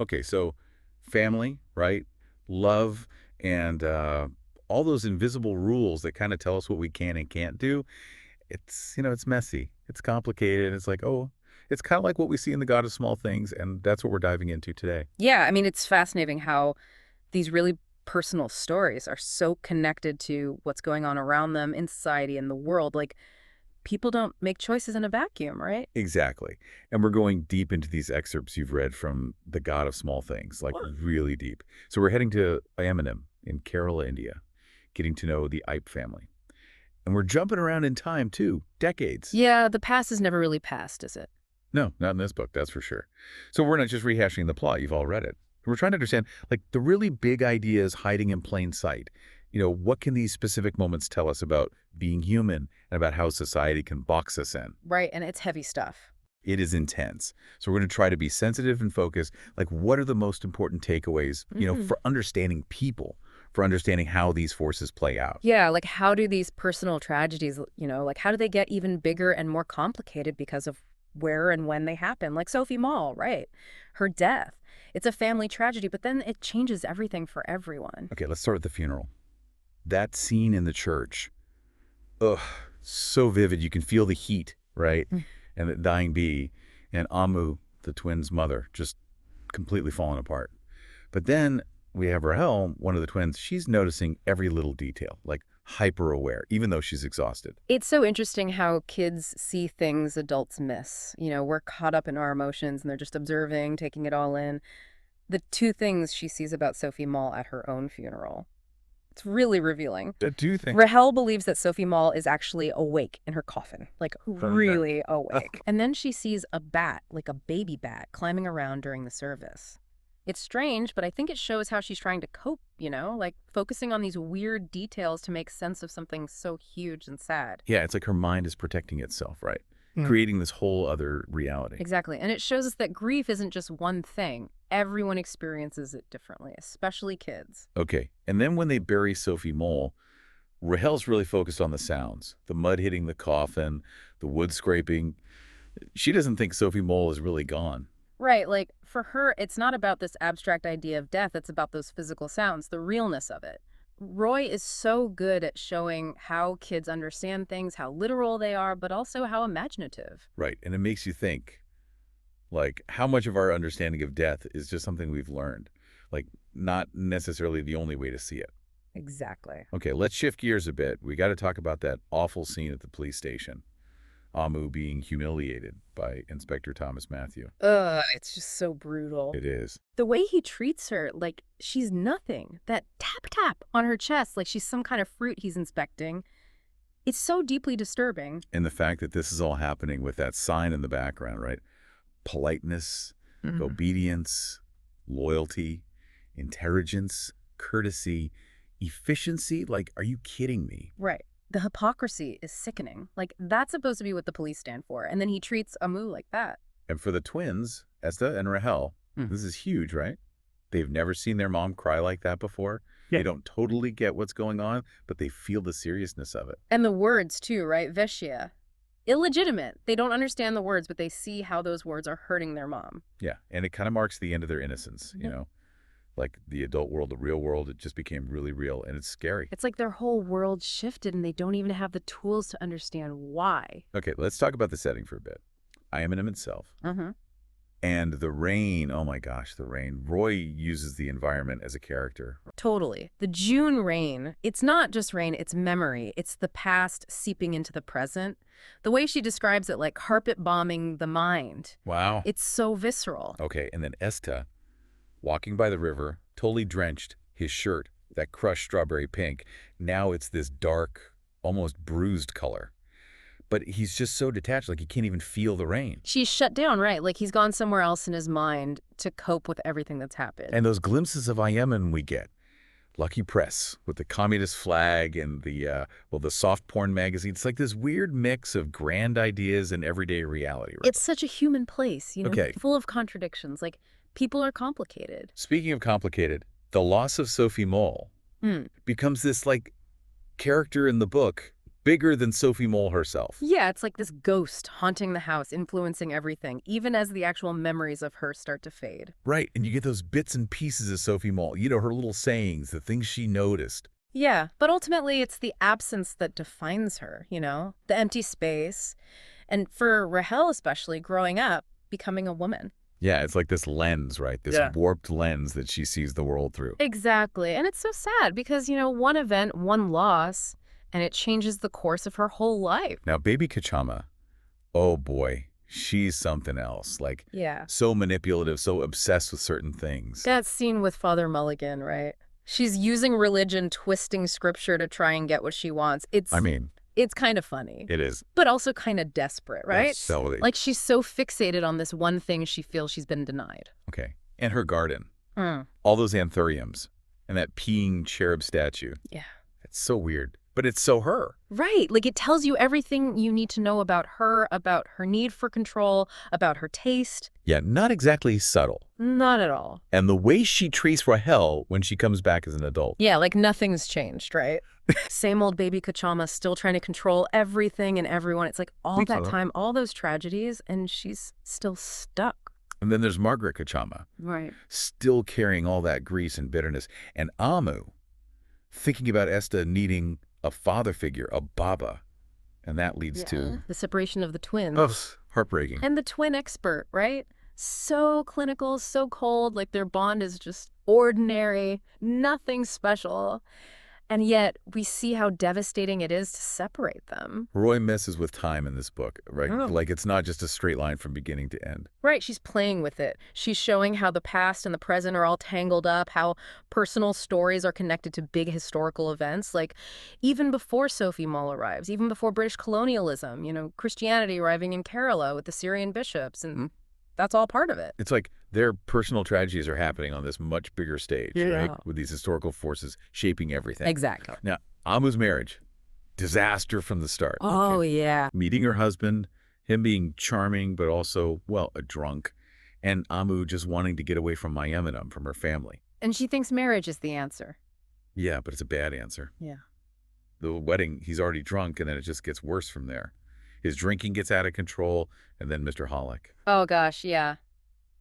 Okay, so family, right? Love and all those invisible rules that kind of tell us what we can and can't do. It's messy. It's complicated. It's like, oh, it's kind of like what we see in The God of Small Things, and that's what we're diving into today. Yeah, I mean, it's fascinating how these really personal stories are so connected to what's going on around them in society and the world. Like, people don't make choices in a vacuum, right? Exactly. And we're going deep into these excerpts you've read from The God of Small Things, like really deep. So we're heading to Ayamanam in Kerala, India, getting to know the Ipe family. And we're jumping around in time, too, decades. Yeah, the past is never really past, is it? No, not in this book, that's for sure. So we're not just rehashing the plot, you've all read it. We're trying to understand, like, the really big ideas hiding in plain sight. What can these specific moments tell us about being human and about how society can box us in? Right, and it's heavy stuff. It is intense. So we're going to try to be sensitive and focused. Like, what are the most important takeaways, Hmm. for understanding people, for understanding how these forces play out? Yeah, like how do these personal tragedies, like how do they get even bigger and more complicated because of where and when they happen? Like Sophie Mol, right? Her death. It's a family tragedy, but then it changes everything for everyone. Okay, let's start with the funeral. That scene in the church, ugh, so vivid. You can feel the heat, right? Mm. And the dying bee, and Amu, the twins' mother, just completely falling apart. But then we have Rahel, one of the twins. She's noticing every little detail, like hyper aware, even though she's exhausted. It's so interesting how kids see things adults miss. We're caught up in our emotions and they're just observing, taking it all in. The two things she sees about Sophie Mall at her own funeral. It's really revealing. I do think. Rahel believes that Sophie Mall is actually awake in her coffin, like Okay. really awake. And then she sees a bat, like a baby bat, climbing around during the service. It's strange, but I think it shows how she's trying to cope, like focusing on these weird details to make sense of something so huge and sad. Yeah, it's like her mind is protecting itself, right? Creating this whole other reality. Exactly. And it shows us that grief isn't just one thing. Everyone experiences it differently, especially kids. Okay, and then when they bury Sophie Mole, Rahel's really focused on the sounds, the mud hitting the coffin, the wood scraping. She doesn't think Sophie Mole is really gone. Right. Like for her, it's not about this abstract idea of death. It's about those physical sounds, the realness of it. Roy is so good at showing how kids understand things, how literal they are, but also how imaginative. Right, and it makes you think, like, how much of our understanding of death is just something we've learned, like, not necessarily the only way to see it. Exactly. Okay, let's shift gears a bit. We got to talk about that awful scene at the police station. Amu being humiliated by Inspector Thomas Matthew. Ugh, it's just so brutal. It is. The way he treats her, like she's nothing. That tap tap on her chest, like she's some kind of fruit he's inspecting. It's so deeply disturbing. And the fact that this is all happening with that sign in the background, right? Politeness, Mhm. obedience, loyalty, intelligence, courtesy, efficiency. Like, are you kidding me? Right. The hypocrisy is sickening. Like, that's supposed to be what the police stand for. And then he treats Amu like that. And for the twins, Estha and Rahel, Mm. this is huge, right? They've never seen their mom cry like that before. Yeah. They don't totally get what's going on, but they feel the seriousness of it. And the words, too, right? Veshya. Illegitimate. They don't understand the words, but they see how those words are hurting their mom. Yeah, and it kind of marks the end of their innocence, Yep. Like the adult world, the real world, it just became really real, and it's scary. It's like their whole world shifted and they don't even have the tools to understand why. Okay, let's talk about the setting for a bit. Ayamanam itself. Mm-hmm. And the rain, oh my gosh, the rain. Roy uses the environment as a character. Totally. The June rain, it's not just rain, it's memory. It's the past seeping into the present. The way she describes it, like carpet bombing the mind, Wow. it's so visceral. Okay, and then Estha, walking by the river, totally drenched, his shirt, that crushed strawberry pink. Now it's this dark, almost bruised color. But he's just so detached, like he can't even feel the rain. She's shut down, right? Like he's gone somewhere else in his mind to cope with everything that's happened. And those glimpses of Yemen we get. Lucky Press with the communist flag and the soft porn magazine. It's like this weird mix of grand ideas and everyday reality, right? It's such a human place, Okay, full of contradictions. Like people are complicated. speaking of complicated, the loss of Sophie Mole Hmm. becomes this, like, character in the book bigger than Sophie Mol herself. Yeah, it's like this ghost haunting the house, influencing everything, even as the actual memories of her start to fade. Right, and you get those bits and pieces of Sophie Mol, her little sayings, the things she noticed. Yeah, but ultimately it's the absence that defines her, the empty space. And for Rahel especially, growing up, becoming a woman. Yeah, it's like this lens, right? This warped lens that she sees the world through. Exactly. And it's so sad because, one event, one loss, and it changes the course of her whole life. Now, baby Kachama, oh boy, she's something else. Like, Yeah. so manipulative, so obsessed with certain things. That scene with Father Mulligan, right? She's using religion, twisting scripture to try and get what she wants. It's kind of funny. It is. But also kind of desperate, right? So, like she's so fixated on this one thing she feels she's been denied. Okay. And her garden. Mm. All those anthuriums. And that peeing cherub statue. Yeah. It's so weird. But it's so her. Right. Like it tells you everything you need to know about her need for control, about her taste. Yeah, not exactly subtle. Not at all. And the way she treats Rahel when she comes back as an adult. Yeah, like nothing's changed, right? Same old baby Kachama still trying to control everything and everyone. It's like all that time, all those tragedies, and she's still stuck. And then there's Margaret Kachama. Right. Still carrying all that grease and bitterness. And Amu, thinking about Estha needing a father figure, a baba. And that leads to... the separation of the twins. Oh, heartbreaking. And the twin expert, right? So clinical, so cold, like their bond is just ordinary, nothing special. And yet we see how devastating it is to separate them. Roy messes with time in this book, right? Oh. Like it's not just a straight line from beginning to end. Right, she's playing with it. She's showing how the past and the present are all tangled up, how personal stories are connected to big historical events. Like even before Sophie Mol arrives, even before British colonialism, Christianity arriving in Kerala with the Syrian bishops, and that's all part of it. It's like their personal tragedies are happening on this much bigger stage, right? With these historical forces shaping everything. Exactly. Now, Amu's marriage, disaster from the start. Oh, yeah. Meeting her husband, him being charming, but also, well, a drunk, and Amu just wanting to get away from Mayamenam, from her family. And she thinks marriage is the answer. Yeah, but it's a bad answer. Yeah. The wedding, he's already drunk, and then it just gets worse from there. His drinking gets out of control, and then Mr. Hollick. Oh, gosh, yeah.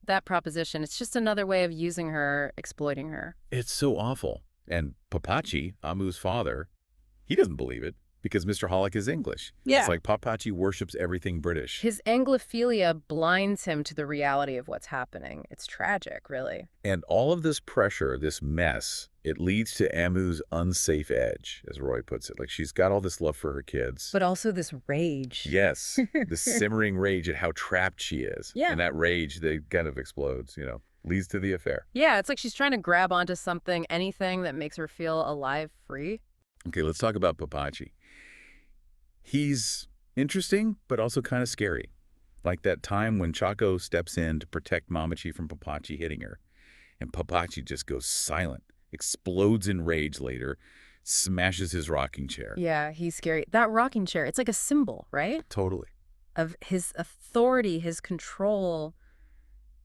That proposition, it's just another way of using her, exploiting her. It's so awful. And Papachi, Amu's father, he doesn't believe it because Mr. Hollick is English. Yeah. It's like Papachi worships everything British. His Anglophilia blinds him to the reality of what's happening. It's tragic, really. And all of this pressure, this mess, it leads to Amu's unsafe edge, as Roy puts it. Like she's got all this love for her kids. But also this rage. Yes, the simmering rage at how trapped she is. Yeah. And that rage, that kind of explodes, leads to the affair. Yeah, it's like she's trying to grab onto something, anything that makes her feel alive, free. Okay, let's talk about Papachi. He's interesting, but also kind of scary. Like that time when Chaco steps in to protect Mamachi from Papachi hitting her. And Papachi just goes silent, explodes in rage later, smashes his rocking chair. Yeah, he's scary. That rocking chair, it's like a symbol, right? Totally. Of his authority, his control.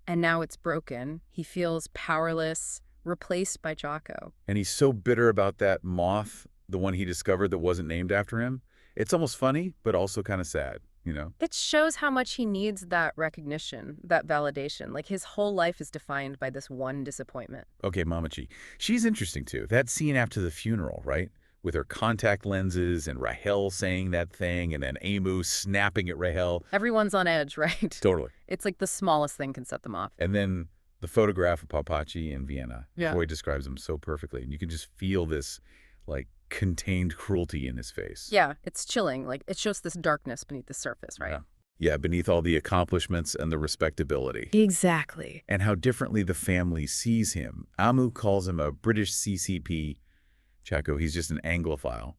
And now it's broken. He feels powerless, replaced by Chaco. And he's so bitter about that moth, the one he discovered that wasn't named after him. It's almost funny, but also kind of sad, It shows how much he needs that recognition, that validation. Like his whole life is defined by this one disappointment. Okay, Mamachi. She's interesting, too. That scene after the funeral, right? With her contact lenses and Rahel saying that thing and then Amu snapping at Rahel. Everyone's on edge, right? Totally. It's like the smallest thing can set them off. And then the photograph of Papachi in Vienna. Yeah. Roy describes him so perfectly. And you can just feel this, like, contained cruelty in his face. Yeah, it's chilling. Like, it shows this darkness beneath the surface, right? Yeah, beneath all the accomplishments and the respectability. Exactly. And how differently the family sees him. Amu calls him a British CCP. Chaco, he's just an Anglophile.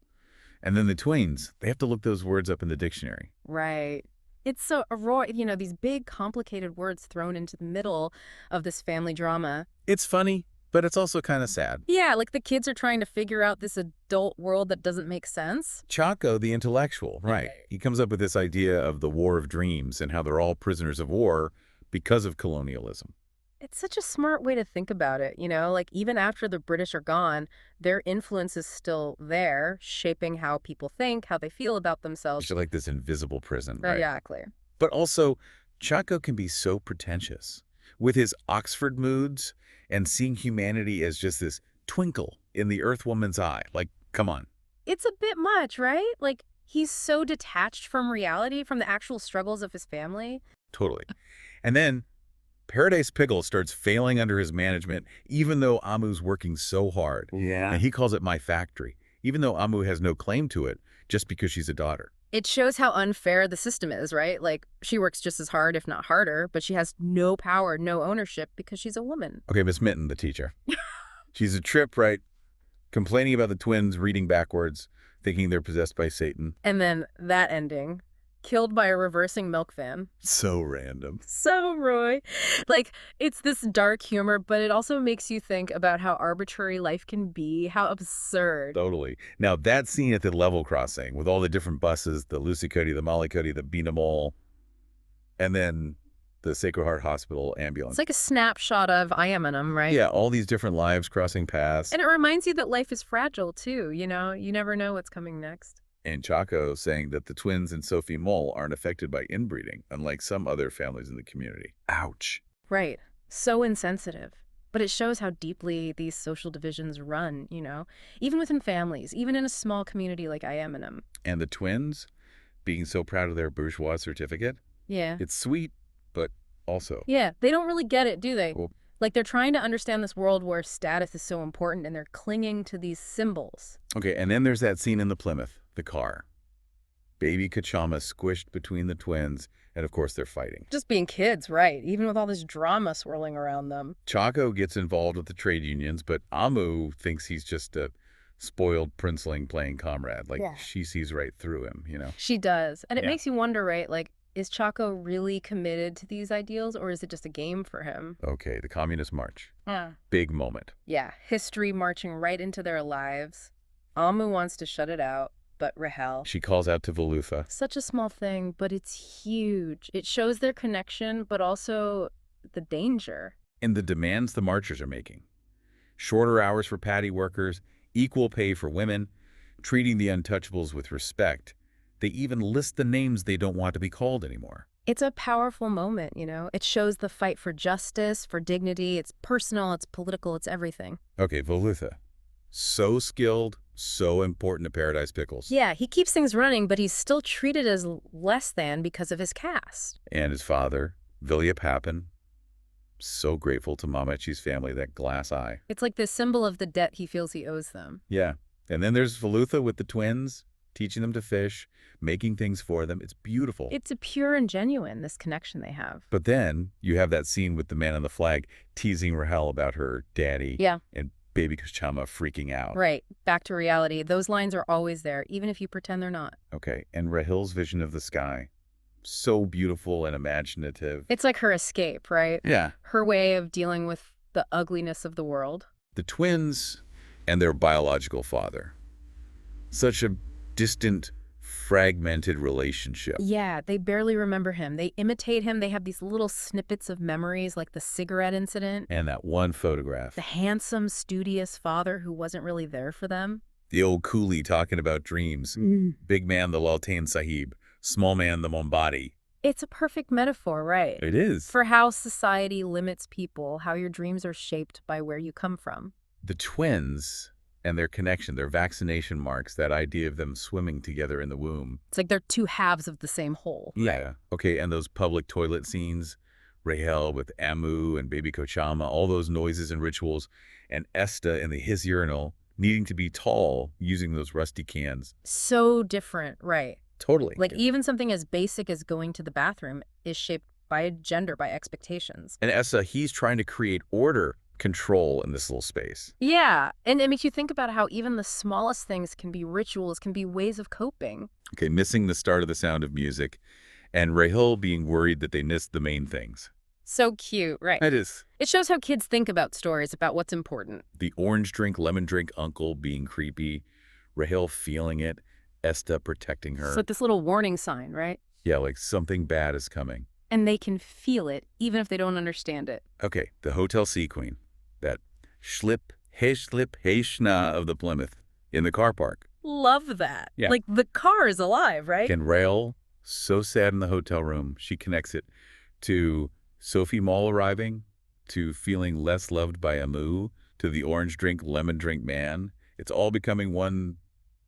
And then the twins, they have to look those words up in the dictionary. Right. It's so, these big, complicated words thrown into the middle of this family drama. It's funny, but it's also kind of sad. Yeah, like the kids are trying to figure out this adult world that doesn't make sense. Chaco, the intellectual, right. He comes up with this idea of the war of dreams and how they're all prisoners of war because of colonialism. It's such a smart way to think about it, like even after the British are gone, their influence is still there, shaping how people think, how they feel about It's themselves. like this invisible prison, right? Exactly. But also, Chaco can be so pretentious with his Oxford moods and seeing humanity as just this twinkle in the Earth woman's eye. Like, come on, It's a bit much, right? Like he's so detached from reality, from the actual struggles of his family. totally. And then Paradise Pickle starts failing under his management, even though Amu's working so hard. Yeah. And he calls it my factory, even though Amu has no claim to it just because she's a daughter. It shows how unfair the system is, right? Like she works just as hard, if not harder, but she has no power, no ownership because she's a woman. Okay, Miss Minton, the teacher. She's a trip, right? Complaining about the twins reading backwards, thinking they're possessed by Satan. And then that ending, killed by a reversing milk van. So random. So, Roy. Like, it's this dark humor, but it also makes you think about how arbitrary life can be, how absurd. Totally. Now, that scene at the level crossing with all the different buses, the Lucy Cody, the Molly Cody, the Bina Mole, and then the Sacred Heart Hospital ambulance. It's like a snapshot of I Am Em, right? Yeah, all these different lives crossing paths. And it reminds you that life is fragile, too, You never know what's coming next. And Chaco saying that the twins and Sophie Mol aren't affected by inbreeding, unlike some other families in the community. Ouch. Right. So insensitive. But it shows how deeply these social divisions run, even within families, even in a small community like I Am Em. And the twins being so proud of their bourgeois certificate. Yeah. It's sweet, but also. Yeah, they don't really get it, do they? Well, Like they're trying to understand this world where status is so important and they're clinging to these symbols. okay, and then there's that scene in the Plymouth, the car. Baby Kachama squished between the twins, and of course they're fighting. Just being kids, right? Even with all this drama swirling around them. Chaco gets involved with the trade unions, but Amu thinks he's just a spoiled princeling playing comrade. Like, Yeah. she sees right through him. She does. And it Yeah. makes you wonder, right? Like, is Chaco really committed to these ideals or is it just a game for him? Okay, the Communist March. Yeah. Big moment. Yeah, history marching right into their lives. Amu wants to shut it out, but Rahel. She calls out to Velutha. Such a small thing, but it's huge. It shows their connection, but also the danger. And the demands the marchers are making. Shorter hours for paddy workers, equal pay for women, treating the untouchables with respect. They even list the names they don't want to be called anymore. It's a powerful moment, It shows the fight for justice, for dignity. It's personal, it's political, it's everything. Okay, Velutha. So skilled, so important to Paradise Pickles. Yeah, he keeps things running, but he's still treated as less than because of his caste. And his father, Vilya Papin. So grateful to Mamachi's family, that glass eye. It's like the symbol of the debt he feels he owes them. Yeah. And then there's Velutha with the twins, teaching them to fish, making things for them. It's beautiful. It's a pure and genuine, this connection they have. But then you have that scene with the man on the flag teasing Rahel about her daddy. Yeah. And baby Kachama freaking out. Right. Back to reality. Those lines are always there, even if you pretend they're not. Okay. And Rahel's vision of the sky. So beautiful and imaginative. It's like her escape, right? Yeah. Her way of dealing with the ugliness of the world. The twins and their biological father. Such a distant, fragmented relationship. Yeah, they barely remember him. They imitate him. They have these little snippets of memories, like the cigarette incident. And that one photograph. The handsome, studious father who wasn't really there for them. The old coolie talking about dreams. Big man, the Laltain Sahib. Small man, the Mombadi. It's a perfect metaphor, right? It is. For how society limits people, how your dreams are shaped by where you come from. The twins and their connection, their vaccination marks, that idea of them swimming together in the womb. It's like they're two halves of the same whole. Yeah. Okay, and those public toilet scenes, Rahel with Amu and baby Kochama, all those noises and rituals, and Estha in his urinal, needing to be tall, using those rusty cans. So different, right? Totally. Like even something as basic as going to the bathroom is shaped by gender, by expectations. And Estha, he's trying to create order, control in this little space. Yeah, and it makes you think about how even the smallest things can be rituals, can be ways of coping. Okay, missing the start of The Sound of Music, and Rahel being worried that they missed the main things. So cute, right? It is. It shows how kids think about stories, about what's important. The orange drink, lemon drink uncle being creepy, Rahel feeling it, Estha protecting her. It's like this little warning sign, right? Yeah, like something bad is coming. And they can feel it, even if they don't understand it. Okay, the Hotel Sea Queen. That slip, hey, schna of the Plymouth in the car park. Love that. Yeah. Like, the car is alive, right? And Rael, so sad in the hotel room, she connects it to Sophie Mol arriving, to feeling less loved by Amu, to the orange drink, lemon drink man. It's all becoming one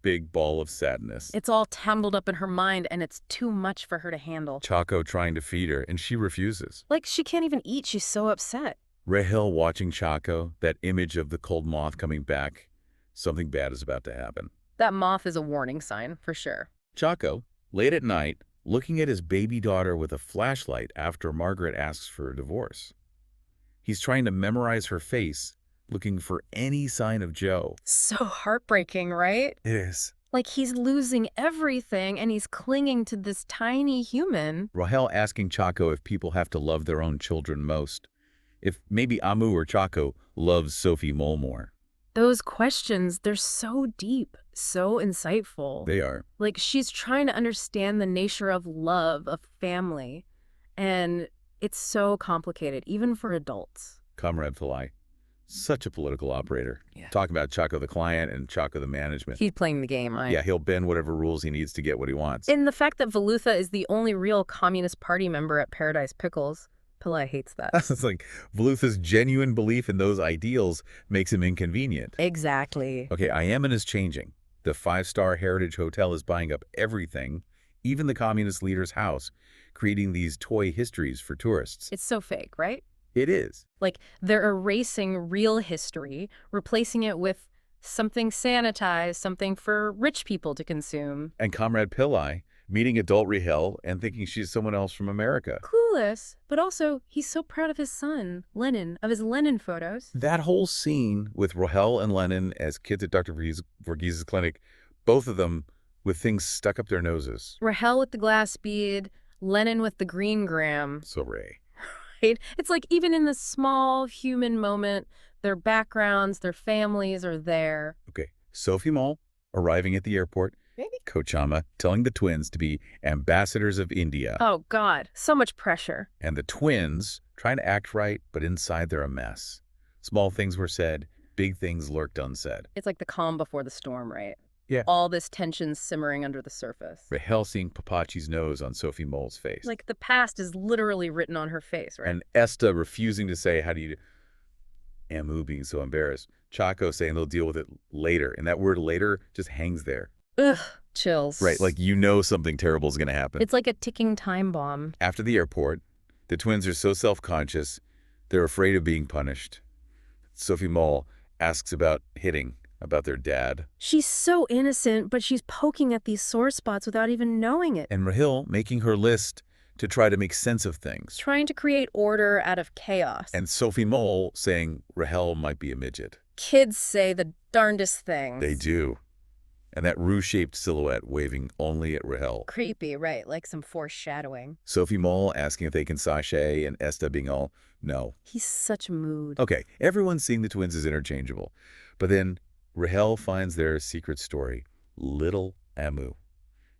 big ball of sadness. It's all tangled up in her mind, and it's too much for her to handle. Chaco trying to feed her, and she refuses. Like, she can't even eat. She's so upset. Rahel watching Chaco, that image of the cold moth coming back. Something bad is about to happen. That moth is a warning sign, for sure. Chaco, late at night, looking at his baby daughter with a flashlight after Margaret asks for a divorce. He's trying to memorize her face, looking for any sign of Joe. So heartbreaking, right? It is. Like, he's losing everything, and he's clinging to this tiny human. Rahel asking Chaco if people have to love their own children most. If maybe Amu or Chaco loves Sophie Mol more. Those questions, they're so deep, so insightful. They are. Like, she's trying to understand the nature of love, of family. And it's so complicated, even for adults. Comrade Pillai, such a political operator. Yeah. Talking about Chaco the client and Chaco the management. He's playing the game, right? Yeah, he'll bend whatever rules he needs to get what he wants. And the fact that Velutha is the only real Communist Party member at Paradise Pickles, Pillai hates that. It's like Velutha's genuine belief in those ideals makes him inconvenient. Exactly. Okay, Yemen is changing. The five-star Heritage Hotel is buying up everything, even the communist leader's house, creating these toy histories for tourists. It's so fake, right? It is. Like, they're erasing real history, replacing it with something sanitized, something for rich people to consume. And Comrade Pillai, meeting adult Rahel and thinking she's someone else from America. Clueless, but also he's so proud of his son, Lenin, of his Lenin photos. That whole scene with Rahel and Lenin as kids at Dr. Voorhees' clinic, both of them with things stuck up their noses. Rahel with the glass bead, Lenin with the green gram. So Ray. Right? It's like even in this small human moment, their backgrounds, their families are there. Okay, Sophie Mol arriving at the airport. Kochama telling the twins to be ambassadors of India. Oh, God, so much pressure. And the twins trying to act right, but inside they're a mess. Small things were said, big things lurked unsaid. It's like the calm before the storm, right? Yeah. All this tension simmering under the surface. Rahel seeing Papachi's nose on Sophie Mol's face. Like the past is literally written on her face, right? And Estha refusing to say, how do you do? Amu being so embarrassed. Chaco saying they'll deal with it later. And that word later just hangs there. Ugh, chills. Right, like you know something terrible is going to happen. It's like a ticking time bomb. After the airport, the twins are so self-conscious, they're afraid of being punished. Sophie Mol asks about hitting, about their dad. She's so innocent, but she's poking at these sore spots without even knowing it. And Rahel making her list to try to make sense of things. Trying to create order out of chaos. And Sophie Mol saying Rahel might be a midget. Kids say the darndest things. They do. And that roux-shaped silhouette waving only at Rahel. Creepy, right? Like some foreshadowing. Sophie Mol asking if they can sashay, and Estha being all, no. He's such a mood. Okay, everyone's seeing the twins as interchangeable. But then Rahel finds their secret story, Little Amu.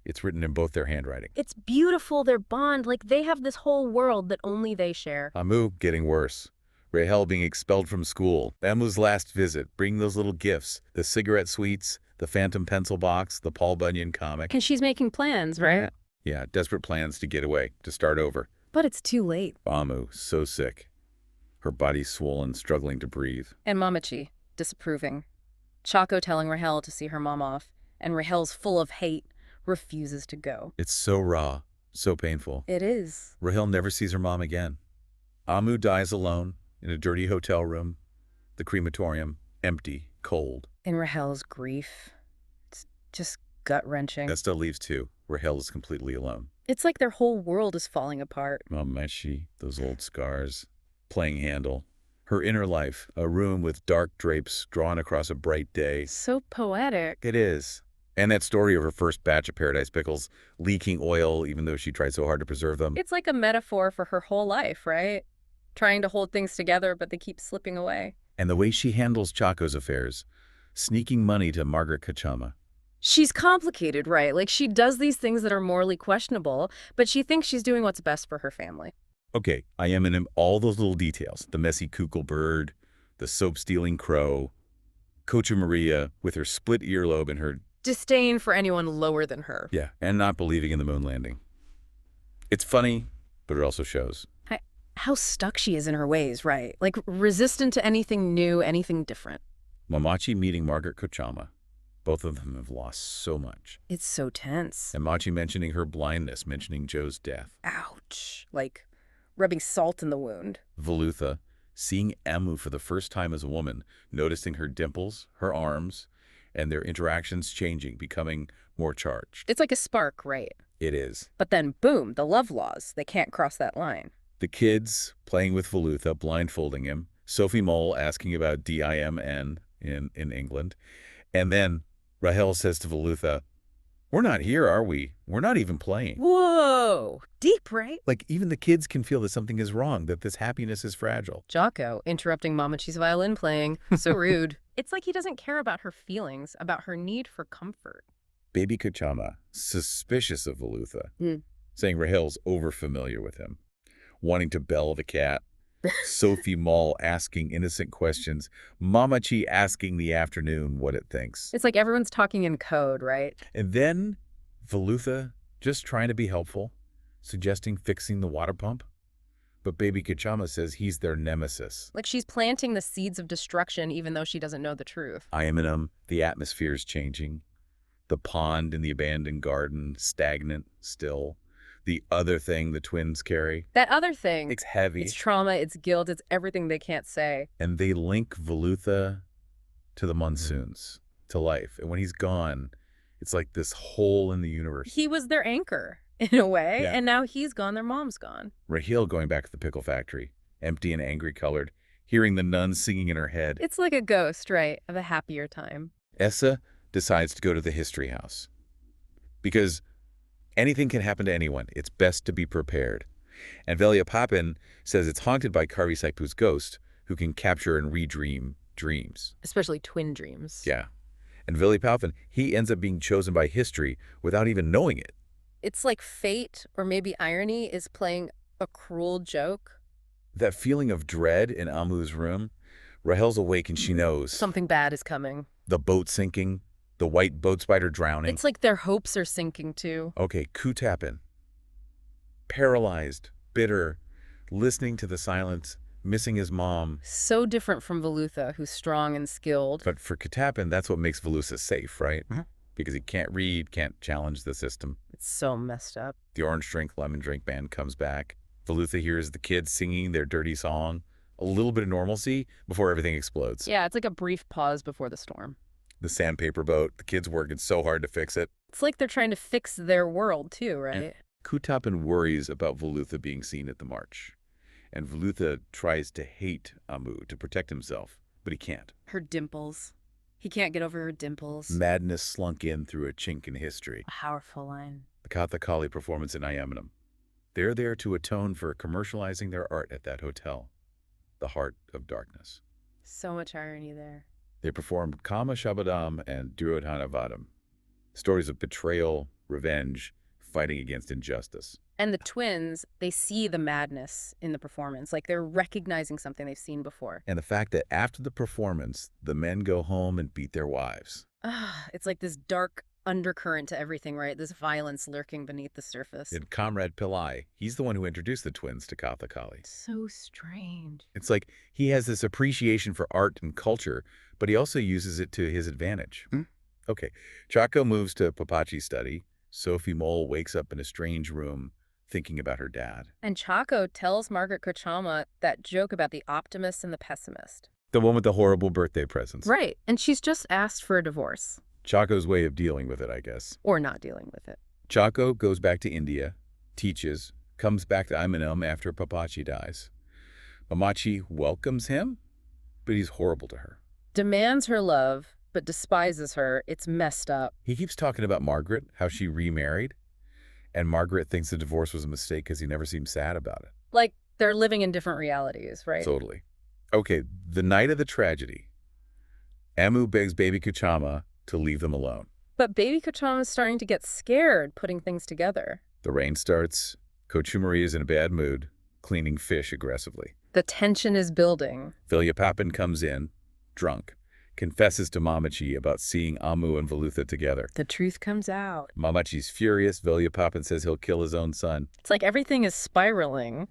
It's written in both their handwriting. It's beautiful, their bond. Like they have this whole world that only they share. Amu getting worse. Rahel being expelled from school. Amu's last visit, bringing those little gifts, the cigarette sweets, the phantom pencil box, the Paul Bunyan comic. And she's making plans, right? Yeah, desperate plans to get away, to start over. But it's too late. Amu, so sick. Her body swollen, struggling to breathe. And Mamachi, disapproving. Chaco telling Rahel to see her mom off, and Rahel's full of hate, refuses to go. It's so raw, so painful. It is. Rahel never sees her mom again. Amu dies alone in a dirty hotel room, the crematorium, empty, cold. In Rahel's grief, it's just gut-wrenching. Estha leaves too. Rahel is completely alone. It's like their whole world is falling apart. Mamachi, those old scars, playing handle. Her inner life, a room with dark drapes drawn across a bright day. So poetic. It is. And that story of her first batch of Paradise Pickles, leaking oil even though she tried so hard to preserve them. It's like a metaphor for her whole life, right? Trying to hold things together, but they keep slipping away. And the way she handles Chaco's affairs, sneaking money to Margaret Kachama. She's complicated, right? Like, she does these things that are morally questionable, but she thinks she's doing what's best for her family. Okay, I am in all those little details. The messy kukul bird, the soap-stealing crow, Coach Maria with her split earlobe and her... Disdain for anyone lower than her. Yeah, and not believing in the moon landing. It's funny, but it also shows. How stuck she is in her ways, right? Like, resistant to anything new, anything different. Mamachi meeting Margaret Kochama. Both of them have lost so much. It's so tense. And Machi mentioning her blindness, mentioning Joe's death. Ouch. Like, rubbing salt in the wound. Velutha, seeing Amu for the first time as a woman, noticing her dimples, her arms, and their interactions changing, becoming more charged. It's like a spark, right? It is. But then, boom, the love laws. They can't cross that line. The kids playing with Velutha, blindfolding him. Sophie Mol asking about DIMN in England. And then Rahel says to Velutha, "We're not here, are we? We're not even playing." Whoa! Deep, right? Like, even the kids can feel that something is wrong, that this happiness is fragile. Jocko interrupting Mamachi's violin playing. So rude. It's like he doesn't care about her feelings, about her need for comfort. Baby Kochama, suspicious of Velutha, Mm. saying Rahel's overfamiliar with him, wanting to bell the cat. Sophie Mol asking innocent questions. Mamachi asking the afternoon what it thinks. It's like everyone's talking in code, right? And then Velutha just trying to be helpful, suggesting fixing the water pump. But Baby Kochama says he's their nemesis. Like she's planting the seeds of destruction even though she doesn't know the truth. I am in them. The atmosphere is changing. The pond in the abandoned garden, stagnant, still. The other thing the twins carry. That other thing. It's heavy. It's trauma, it's guilt, it's everything they can't say. And they link Velutha to the monsoons, to life. And when he's gone, it's like this hole in the universe. He was their anchor, in a way, Yeah. and now he's gone, their mom's gone. Rahel going back to the pickle factory, empty and angry colored, hearing the nuns singing in her head. It's like a ghost, right, of a happier time. Estha decides to go to the history house. Because anything can happen to anyone. It's best to be prepared. And Velia Papin says it's haunted by Kari Saipu's ghost, who can capture and redream dreams. Especially twin dreams. Yeah. And Velia Papin, he ends up being chosen by history without even knowing it. It's like fate, or maybe irony, is playing a cruel joke. That feeling of dread in Amu's room, Rahel's awake and she knows. Something bad is coming. The boat sinking, the white boat spider drowning. It's like their hopes are sinking too. Okay, Kutapin. Paralyzed, bitter, listening to the silence, missing his mom. So different from Velutha, who's strong and skilled. But for Kutapin, that's what makes Velutha safe, right? Because he can't read, can't challenge the system. It's so messed up. The orange drink, lemon drink band comes back. Velutha hears the kids singing their dirty song. A little bit of normalcy before everything explodes. Yeah, it's like a brief pause before the storm. The sandpaper boat, the kids working so hard to fix it. It's like they're trying to fix their world too, right? And Kutapin worries about Velutha being seen at the march. And Velutha tries to hate Amu to protect himself, but he can't. Her dimples. He can't get over her dimples. Madness slunk in through a chink in history. A powerful line. The Kathakali performance in Ayamanam. They're there to atone for commercializing their art at that hotel, the heart of darkness. So much irony there. They performed Kama Shabadam and Durodhana Vadam, stories of betrayal, revenge, fighting against injustice. And the twins, they see the madness in the performance. Like they're recognizing something they've seen before. And the fact that after the performance, the men go home and beat their wives. It's like this dark undercurrent to everything, right? This violence lurking beneath the surface. And Comrade Pillai, he's the one who introduced the twins to Kathakali. So strange. It's like he has this appreciation for art and culture, but he also uses it to his advantage. Okay, Chaco moves to Papachi's study. Sophie Mol wakes up in a strange room thinking about her dad. And Chaco tells Margaret Kochama that joke about the optimist and the pessimist. The one with the horrible birthday presents. Right. And she's just asked for a divorce. Chaco's way of dealing with it, I guess. Or not dealing with it. Chaco goes back to India, teaches, comes back to Imanum after Papachi dies. Mamachi welcomes him, but he's horrible to her. Demands her love, but despises her. It's messed up. He keeps talking about Margaret, how she remarried, and Margaret thinks the divorce was a mistake because he never seemed sad about it. Like they're living in different realities, right? Totally. Okay, the night of the tragedy, Amu begs Baby Kuchama to leave them alone. But baby Kachama is starting to get scared putting things together. The rain starts. Kochumari is in a bad mood, cleaning fish aggressively. The tension is building. Vilyapapin comes in, drunk, confesses to Mamachi about seeing Amu and Velutha together. The truth comes out. Mamachi's furious. Vilyapapin says he'll kill his own son. It's like everything is spiraling.